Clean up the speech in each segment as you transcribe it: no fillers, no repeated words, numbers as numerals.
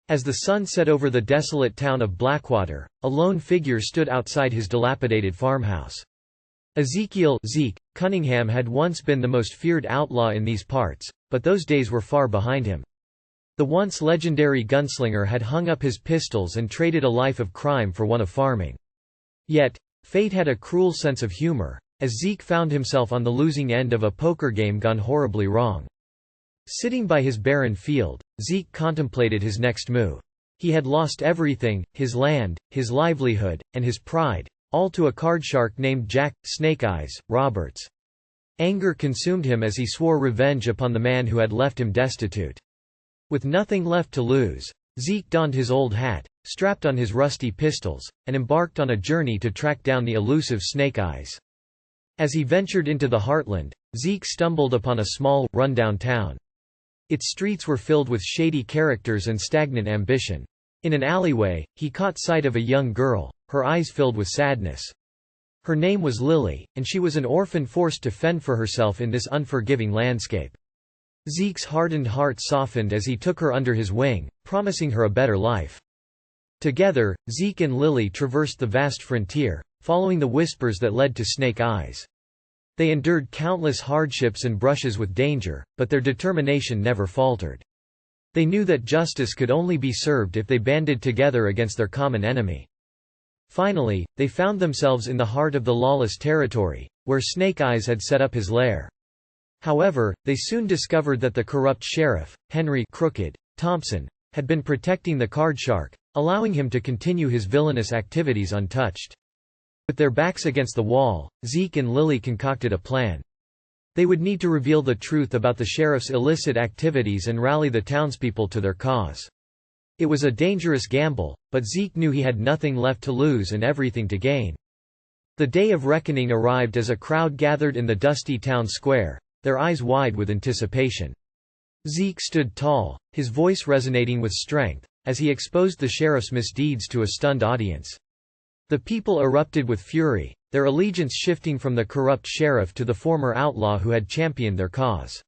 As the sun set over the desolate town of Blackwater, a lone figure stood outside his dilapidated farmhouse. Ezekiel Zeke Cunningham had once been the most feared outlaw in these parts, but those days were far behind him. The once legendary gunslinger had hung up his pistols and traded a life of crime for one of farming. Yet, fate had a cruel sense of humor, as Zeke found himself on the losing end of a poker game gone horribly wrong. Sitting by his barren field, Zeke contemplated his next move. He had lost everything, his land, his livelihood, and his pride, all to a cardshark named Jack "Snake Eyes" Roberts. Anger consumed him as he swore revenge upon the man who had left him destitute. With nothing left to lose, Zeke donned his old hat, strapped on his rusty pistols, and embarked on a journey to track down the elusive Snake Eyes. As he ventured into the heartland, Zeke stumbled upon a small, run-down town. Its streets were filled with shady characters and stagnant ambition. In an alleyway, he caught sight of a young girl, her eyes filled with sadness. Her name was Lily, and she was an orphan forced to fend for herself in this unforgiving landscape. Zeke's hardened heart softened as he took her under his wing, promising her a better life. Together, Zeke and Lily traversed the vast frontier, following the whispers that led to Snake Eyes. They endured countless hardships and brushes with danger, but their determination never faltered. They knew that justice could only be served if they banded together against their common enemy. Finally, they found themselves in the heart of the lawless territory, where Snake Eyes had set up his lair. However, they soon discovered that the corrupt sheriff, Henry "Crooked" Thompson, had been protecting the cardshark, allowing him to continue his villainous activities untouched. With their backs against the wall, Zeke and Lily concocted a plan. They would need to reveal the truth about the sheriff's illicit activities and rally the townspeople to their cause. It was a dangerous gamble, but Zeke knew he had nothing left to lose and everything to gain. The day of reckoning arrived as a crowd gathered in the dusty town square, their eyes wide with anticipation. Zeke stood tall, his voice resonating with strength, as he exposed the sheriff's misdeeds to a stunned audience. The people erupted with fury, their allegiance shifting from the corrupt sheriff to the former outlaw who had championed their cause.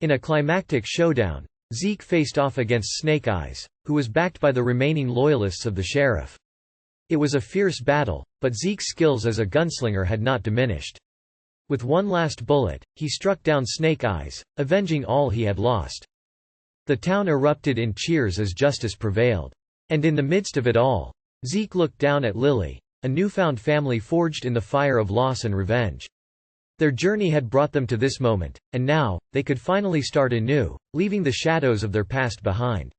In a climactic showdown, Zeke faced off against Snake Eyes, who was backed by the remaining loyalists of the sheriff. It was a fierce battle, but Zeke's skills as a gunslinger had not diminished. With one last bullet, he struck down Snake Eyes, avenging all he had lost. The town erupted in cheers as justice prevailed. And in the midst of it all, Zeke looked down at Lily, a newfound family forged in the fire of loss and revenge. Their journey had brought them to this moment, and now, they could finally start anew, leaving the shadows of their past behind.